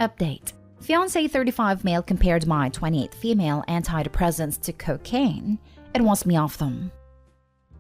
Update. Fiancé 35 male compared my 28 female antidepressants to cocaine and wants me off them.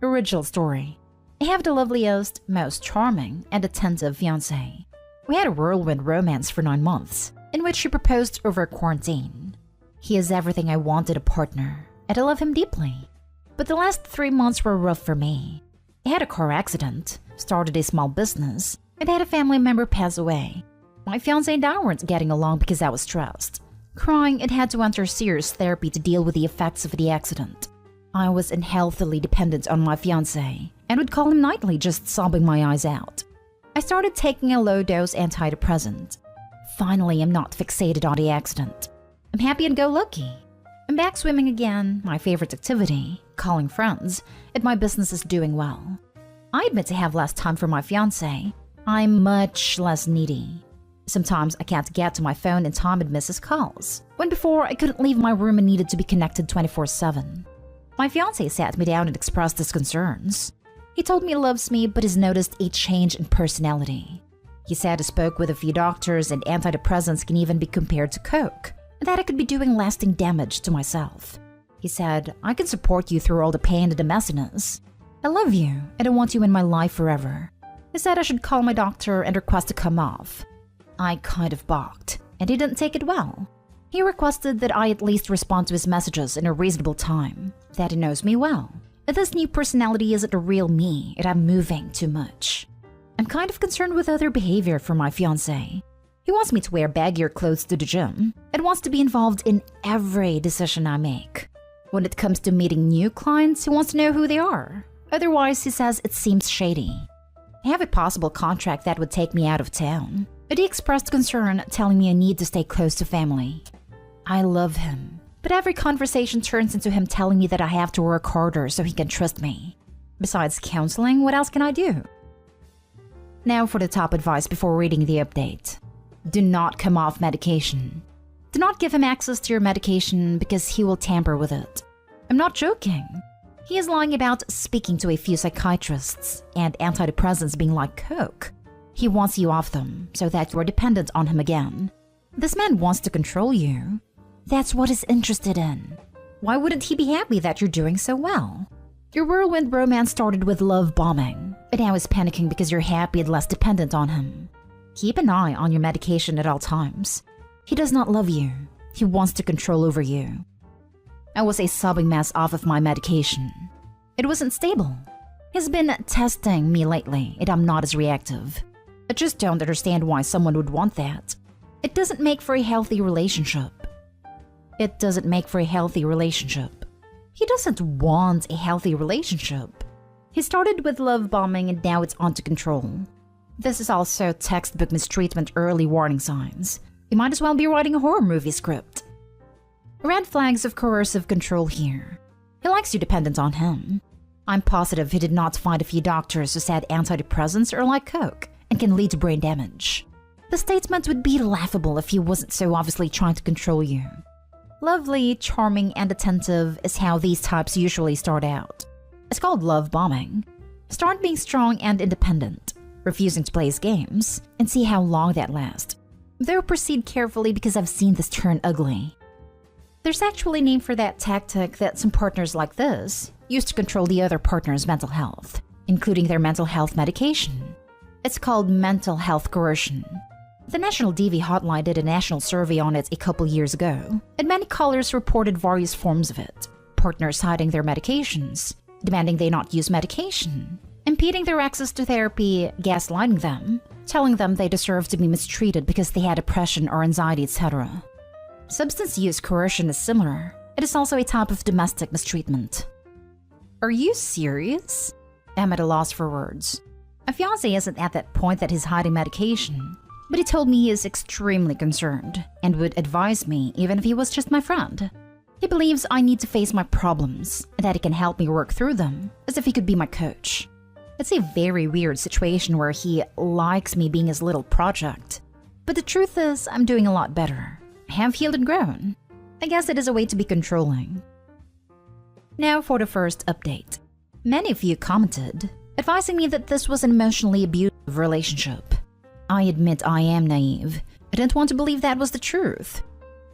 Original story. I have the loveliest, most charming, and attentive fiancé. We had a whirlwind romance for 9 months, in which he proposed over quarantine. He is everything I wanted a partner, and I love him deeply. But the last 3 months were rough for me. I had a car accident, started a small business, and had a family member pass away. My fiancé and I weren't getting along because I was stressed, crying and had to enter serious therapy to deal with the effects of the accident. I was unhealthily dependent on my fiancé and would call him nightly, just sobbing my eyes out. I started taking a low-dose antidepressant. Finally, I'm not fixated on the accident. I'm happy and go lucky. I'm back swimming again, my favorite activity, calling friends, and my business is doing well. I admit to have less time for my fiancé. I'm much less needy. Sometimes I can't get to my phone in time and miss his calls, when before I couldn't leave my room and needed to be connected 24/7. My fiancé sat me down and expressed his concerns. He told me he loves me but has noticed a change in personality. He said he spoke with a few doctors and antidepressants can even be compared to coke, and that I could be doing lasting damage to myself. He said, I can support you through all the pain and the messiness. I love you and I want you in my life forever. He said I should call my doctor and request to come off. I kind of balked, and he didn't take it well. He requested that I at least respond to his messages in a reasonable time, that he knows me well. That this new personality isn't a real me, and I'm moving too much. I'm kind of concerned with other behavior from my fiancé. He wants me to wear baggier clothes to the gym, and wants to be involved in every decision I make. When it comes to meeting new clients, he wants to know who they are. Otherwise, he says it seems shady. I have a possible contract that would take me out of town, but he expressed concern, telling me I need to stay close to family. I love him, but every conversation turns into him telling me that I have to work harder so he can trust me. Besides counseling, what else can I do? Now for the top advice before reading the update. Do not come off medication. Do not give him access to your medication because he will tamper with it. I'm not joking. He is lying about speaking to a few psychiatrists and antidepressants being like coke. He wants you off them so that you are dependent on him again. This man wants to control you. That's what he's interested in. Why wouldn't he be happy that you're doing so well? Your whirlwind romance started with love bombing, but now he's panicking because you're happy and less dependent on him. Keep an eye on your medication at all times. He does not love you. He wants to control over you. I was a sobbing mess off of my medication. It wasn't stable. He's been testing me lately, and I'm not as reactive. I just don't understand why someone would want that. It doesn't make for a healthy relationship. It doesn't make for a healthy relationship. He doesn't want a healthy relationship. He started with love bombing and now it's on to control. This is also textbook mistreatment early warning signs. You might as well be writing a horror movie script. Red flags of coercive control here. He likes you dependent on him. I'm positive he did not find a few doctors who said antidepressants are like coke and can lead to brain damage. The statement would be laughable if he wasn't so obviously trying to control you. Lovely, charming, and attentive is how these types usually start out. It's called love bombing. Start being strong and independent, refusing to play his games, and see how long that lasts. Though proceed carefully because I've seen this turn ugly. There's actually a name for that tactic that some partners like this use to control the other partner's mental health, including their mental health medication. It's called mental health coercion. The National DV Hotline did a national survey on it a couple years ago, and many callers reported various forms of it. Partners hiding their medications, demanding they not use medication, impeding their access to therapy, gaslighting them, telling them they deserve to be mistreated because they had depression or anxiety, etc. Substance use coercion is similar. It is also a type of domestic mistreatment. Are you serious? I'm at a loss for words. My fiancé isn't at that point that he's hiding medication, but he told me he is extremely concerned and would advise me even if he was just my friend. He believes I need to face my problems and that he can help me work through them, as if he could be my coach. It's a very weird situation where he likes me being his little project. But the truth is, I'm doing a lot better. I have healed and grown. I guess it is a way to be controlling. Now for the first update. Many of you commented, advising me that this was an emotionally abusive relationship. I admit I am naive. I didn't want to believe that was the truth.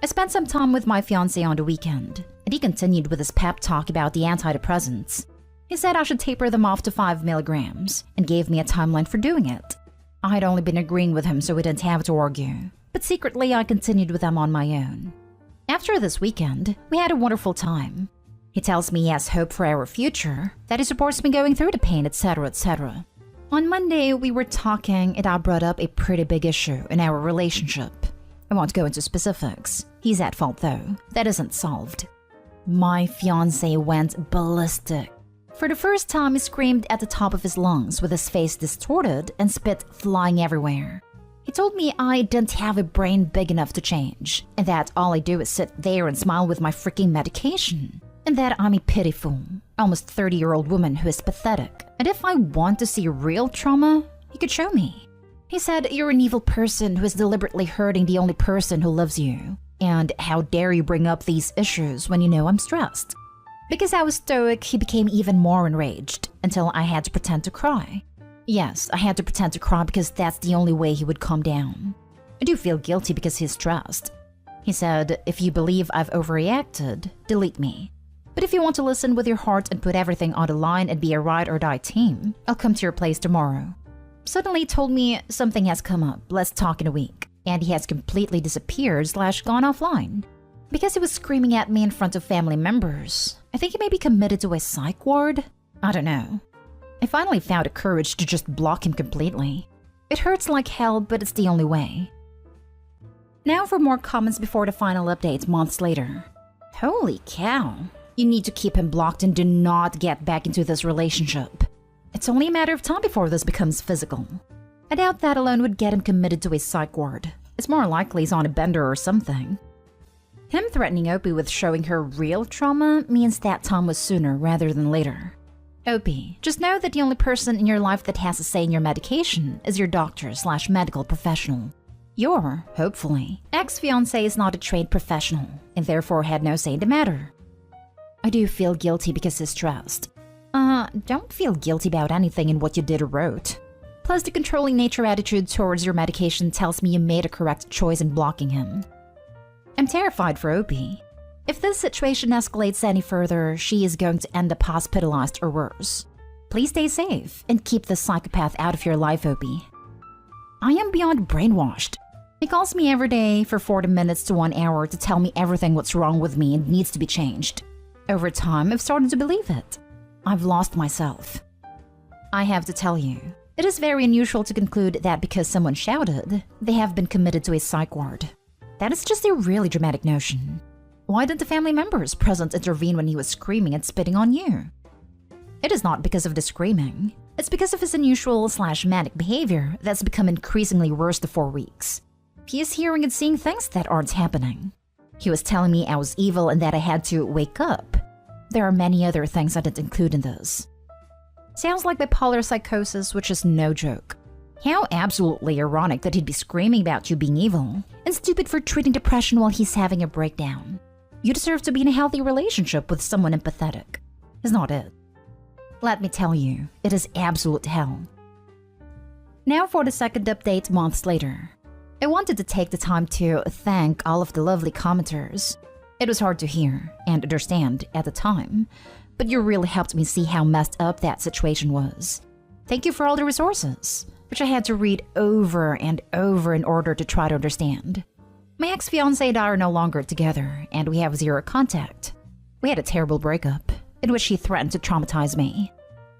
I spent some time with my fiancé on the weekend, and he continued with his pep talk about the antidepressants. He said I should taper them off to 5 milligrams and gave me a timeline for doing it. I had only been agreeing with him so we didn't have to argue, but secretly I continued with them on my own. After this weekend, we had a wonderful time. He tells me he has hope for our future, that he supports me going through the pain, etc., etc. On Monday, we were talking and I brought up a pretty big issue in our relationship. I won't go into specifics. He's at fault though. That isn't solved. My fiancé went ballistic. For the first time, he screamed at the top of his lungs with his face distorted and spit flying everywhere. He told me I didn't have a brain big enough to change, and that all I do is sit there and smile with my freaking medication, and that I'm a pitiful, almost 30-year-old woman who is pathetic, and if I want to see real trauma, he could show me. He said, "You're an evil person who is deliberately hurting the only person who loves you, and how dare you bring up these issues when you know I'm stressed." Because I was stoic, he became even more enraged, until I had to pretend to cry. Yes, I had to pretend to cry because that's the only way he would calm down. I do feel guilty because he's stressed. He said, "If you believe I've overreacted, delete me. But if you want to listen with your heart and put everything on the line and be a ride or die team, I'll come to your place tomorrow." Suddenly he told me something has come up, let's talk in a week, and he has completely disappeared / gone offline. Because he was screaming at me in front of family members, I think he may be committed to a psych ward? I don't know. I finally found the courage to just block him completely. It hurts like hell, but it's the only way. Now for more comments before the final update months later. Holy cow. You need to keep him blocked and do not get back into this relationship. It's only a matter of time before this becomes physical. I doubt that alone would get him committed to a psych ward. It's more likely he's on a bender or something. Him threatening Opie with showing her real trauma means that time was sooner rather than later. Opie, just know that the only person in your life that has a say in your medication is your doctor / medical professional. Your, hopefully, ex-fiancé is not a trained professional and therefore had no say in the matter. I do feel guilty because he's stressed. Don't feel guilty about anything in what you did or wrote. Plus, the controlling nature attitude towards your medication tells me you made a correct choice in blocking him. I'm terrified for Opie. If this situation escalates any further, she is going to end up hospitalized or worse. Please stay safe and keep this psychopath out of your life, Opie. I am beyond brainwashed. He calls me every day for 40 minutes to 1 hour to tell me everything what's wrong with me and needs to be changed. Over time, I've started to believe it. I've lost myself. I have to tell you, it is very unusual to conclude that because someone shouted, they have been committed to a psych ward. That is just a really dramatic notion. Why didn't the family members present intervene when he was screaming and spitting on you? It is not because of the screaming. It's because of his unusual / manic behavior that's become increasingly worse the 4 weeks. He is hearing and seeing things that aren't happening. He was telling me I was evil and that I had to wake up. There are many other things I didn't include in this. Sounds like bipolar psychosis, which is no joke. How absolutely ironic that he'd be screaming about you being evil, and stupid for treating depression while he's having a breakdown. You deserve to be in a healthy relationship with someone empathetic. Is not it? Let me tell you, it is absolute hell. Now for the second update months later. I wanted to take the time to thank all of the lovely commenters. It was hard to hear and understand at the time, but you really helped me see how messed up that situation was. Thank you for all the resources, which I had to read over and over in order to try to understand. My ex-fiancé and I are no longer together, and we have zero contact. We had a terrible breakup, in which he threatened to traumatize me.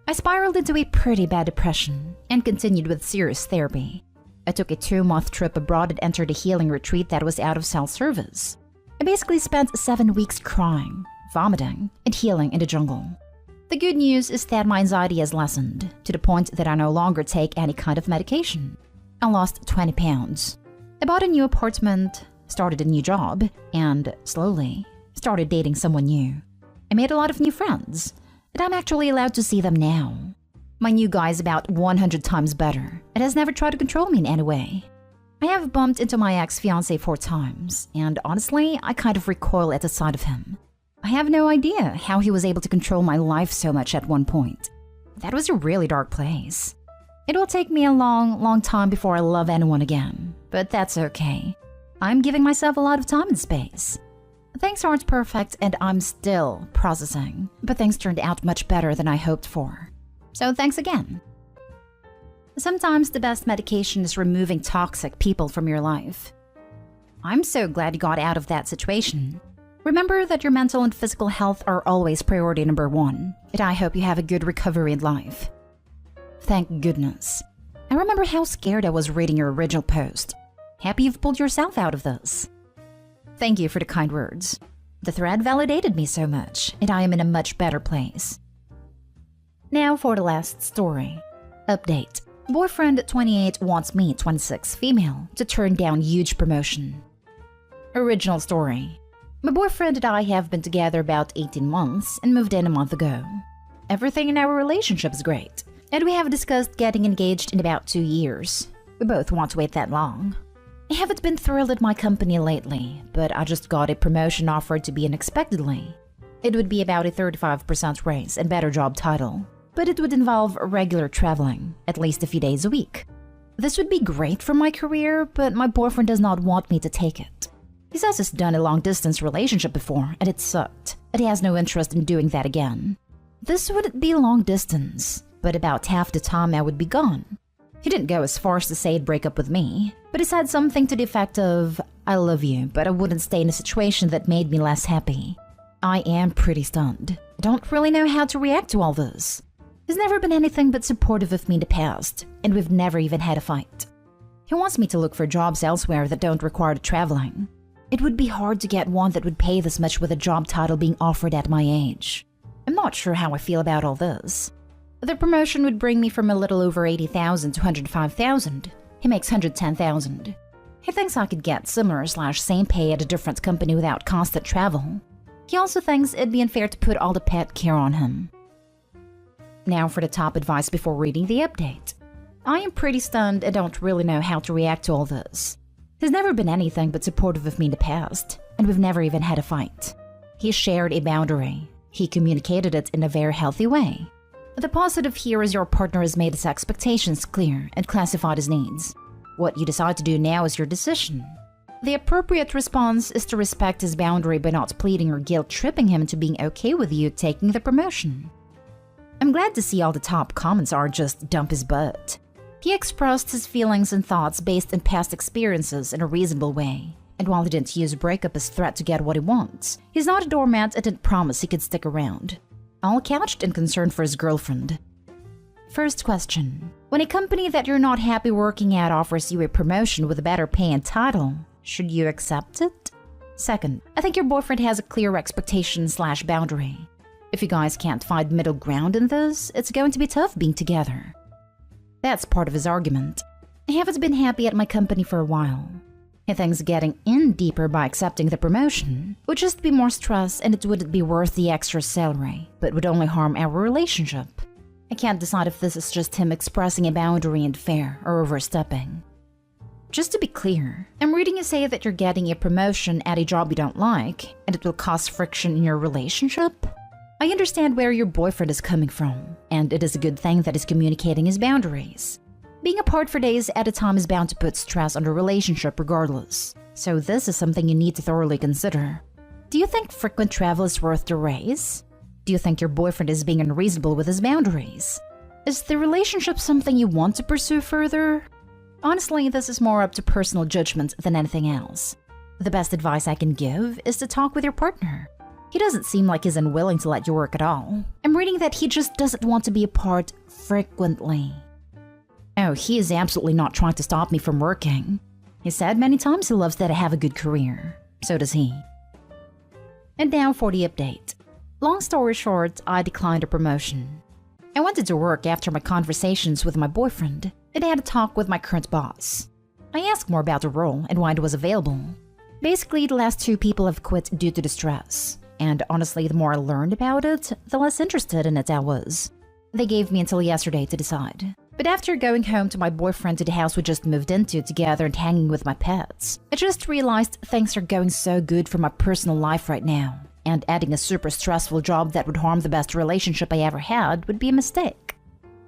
I spiraled into a pretty bad depression, and continued with serious therapy. I took a 2-month trip abroad and entered a healing retreat that was out of cell service. I basically spent 7 weeks crying, vomiting, and healing in the jungle. The good news is that my anxiety has lessened, to the point that I no longer take any kind of medication. I lost 20 pounds. I bought a new apartment, started a new job, and, slowly, started dating someone new. I made a lot of new friends, and I'm actually allowed to see them now. My new guy is about 100 times better, and has never tried to control me in any way. I have bumped into my ex-fiancé 4 times, and honestly, I kind of recoil at the sight of him. I have no idea how he was able to control my life so much at one point. That was a really dark place. It will take me a long time before I love anyone again, but that's okay. I'm giving myself a lot of time and space. Things aren't perfect and I'm still processing, but things turned out much better than I hoped for. So thanks again. Sometimes the best medication is removing toxic people from your life. I'm so glad you got out of that situation. Remember that your mental and physical health are always priority number one, and I hope you have a good recovery in life. Thank goodness. I remember how scared I was reading your original post. Happy you've pulled yourself out of this. Thank you for the kind words. The thread validated me so much, and I am in a much better place. Now for the last story. Update. Boyfriend 28 wants me, 26 female, to turn down huge promotion. Original story. My boyfriend and I have been together about 18 months and moved in a month ago. Everything in our relationship is great, and we have discussed getting engaged in about 2 years. We both want to wait that long. I haven't been thrilled at my company lately, but I just got a promotion offered to be unexpectedly. It would be about a 35% raise and better job title, but it would involve regular traveling, at least a few days a week. This would be great for my career, but my boyfriend does not want me to take it. He says he's done a long-distance relationship before, and it sucked, and he has no interest in doing that again. This wouldn't be long distance, but about half the time I would be gone. He didn't go as far as to say he'd break up with me, but he said something to the effect of, "I love you, but I wouldn't stay in a situation that made me less happy." I am pretty stunned. I don't really know how to react to all this. He's never been anything but supportive of me in the past, and we've never even had a fight. He wants me to look for jobs elsewhere that don't require the traveling. It would be hard to get one that would pay this much with a job title being offered at my age. I'm not sure how I feel about all this. The promotion would bring me from a little over 80,000 to 105,000. He makes 110,000. He thinks I could get similar/same pay at a different company without constant travel. He also thinks it'd be unfair to put all the pet care on him. Now for the top advice before reading the update. I am pretty stunned and don't really know how to react to all this. He's never been anything but supportive of me in the past, and we've never even had a fight. He shared a boundary. He communicated it in a very healthy way. The positive here is your partner has made his expectations clear and classified his needs. What you decide to do now is your decision. The appropriate response is to respect his boundary by not pleading or guilt-tripping him into being okay with you taking the promotion. I'm glad to see all the top comments are just dump his butt. He expressed his feelings and thoughts based on past experiences in a reasonable way. And while he didn't use breakup as threat to get what he wants, he's not a doormat and didn't promise he could stick around. All couched in concern for his girlfriend. First question. When a company that you're not happy working at offers you a promotion with a better pay and title, should you accept it? Second, I think your boyfriend has a clear expectation/boundary. If you guys can't find middle ground in this, it's going to be tough being together. That's part of his argument. I haven't been happy at my company for a while. He thinks getting in deeper by accepting the promotion would just be more stress and it wouldn't be worth the extra salary, but would only harm our relationship. I can't decide if this is just him expressing a boundary and fair or overstepping. Just to be clear, I'm reading you say that you're getting a promotion at a job you don't like and it will cause friction in your relationship. I understand where your boyfriend is coming from, and it is a good thing that he's communicating his boundaries. Being apart for days at a time is bound to put stress on the relationship regardless, so this is something you need to thoroughly consider. Do you think frequent travel is worth the raise? Do you think your boyfriend is being unreasonable with his boundaries? Is the relationship something you want to pursue further? Honestly, this is more up to personal judgment than anything else. The best advice I can give is to talk with your partner. He doesn't seem like he's unwilling to let you work at all. I'm reading that he just doesn't want to be apart frequently. Oh, he is absolutely not trying to stop me from working. He said many times he loves that I have a good career. So does he. And now for the update. Long story short, I declined a promotion. I wanted to work after my conversations with my boyfriend, and I had a talk with my current boss. I asked more about the role and why it was available. Basically, the last 2 people have quit due to the stress. And honestly, the more I learned about it, the less interested in it I was. They gave me until yesterday to decide. But after going home to my boyfriend to the house we just moved into together and hanging with my pets, I just realized things are going so good for my personal life right now. And adding a super stressful job that would harm the best relationship I ever had would be a mistake.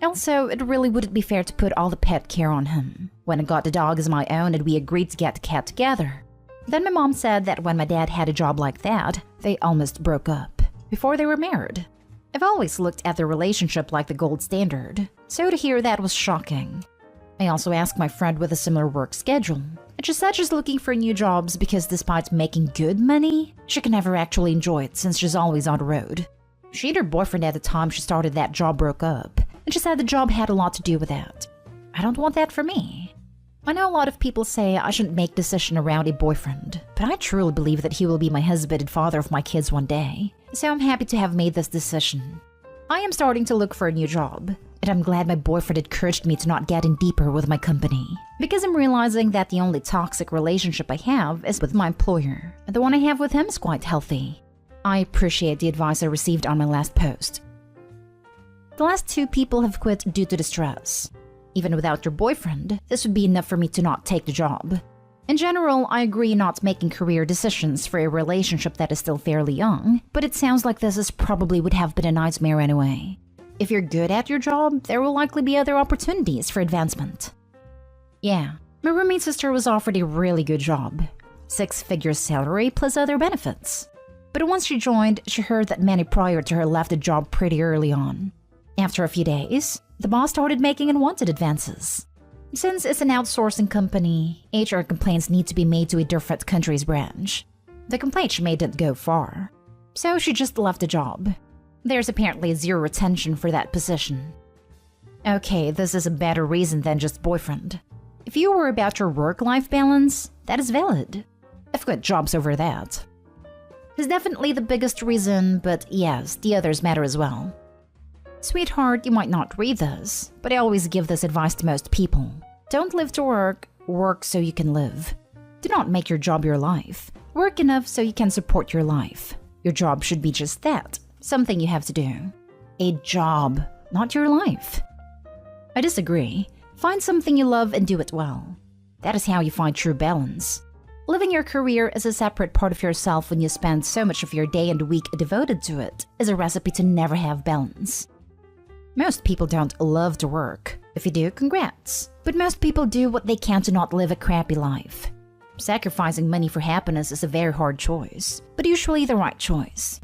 Also, it really wouldn't be fair to put all the pet care on him. When I got the dog as my own and we agreed to get the cat together. Then my mom said that when my dad had a job like that, they almost broke up before they were married. I've always looked at their relationship like the gold standard, so to hear that was shocking. I also asked my friend with a similar work schedule, and she said she's looking for new jobs because despite making good money, she can never actually enjoy it since she's always on the road. She and her boyfriend at the time she started that job broke up, and she said the job had a lot to do with that. I don't want that for me. I know a lot of people say I shouldn't make decisions around a boyfriend, but I truly believe that he will be my husband and father of my kids one day, so I'm happy to have made this decision. I am starting to look for a new job, and I'm glad my boyfriend encouraged me to not get in deeper with my company, because I'm realizing that the only toxic relationship I have is with my employer, and the one I have with him is quite healthy. I appreciate the advice I received on my last post. The last 2 people have quit due to distress. Even without your boyfriend, this would be enough for me to not take the job. In general, I agree not making career decisions for a relationship that is still fairly young, but it sounds like this probably would have been a nightmare anyway. If you're good at your job, there will likely be other opportunities for advancement. Yeah, my roommate's sister was offered a really good job. 6-figure salary plus other benefits. But once she joined, she heard that many prior to her left the job pretty early on. After a few days, the boss started making unwanted advances. Since it's an outsourcing company, HR complaints need to be made to a different country's branch. The complaint she made didn't go far, so she just left the job. There's apparently 0 retention for that position. Okay, this is a better reason than just boyfriend. If you were about your work-life balance, that is valid. I've got jobs over that. It's definitely the biggest reason, but yes, the others matter as well. Sweetheart, you might not read this, but I always give this advice to most people. Don't live to work, work so you can live. Do not make your job your life. Work enough so you can support your life. Your job should be just that, something you have to do. A job, not your life. I disagree. Find something you love and do it well. That is how you find true balance. Living your career as a separate part of yourself when you spend so much of your day and week devoted to it is a recipe to never have balance. Most people don't love to work. If you do, congrats. But most people do what they can to not live a crappy life. Sacrificing money for happiness is a very hard choice, but usually the right choice.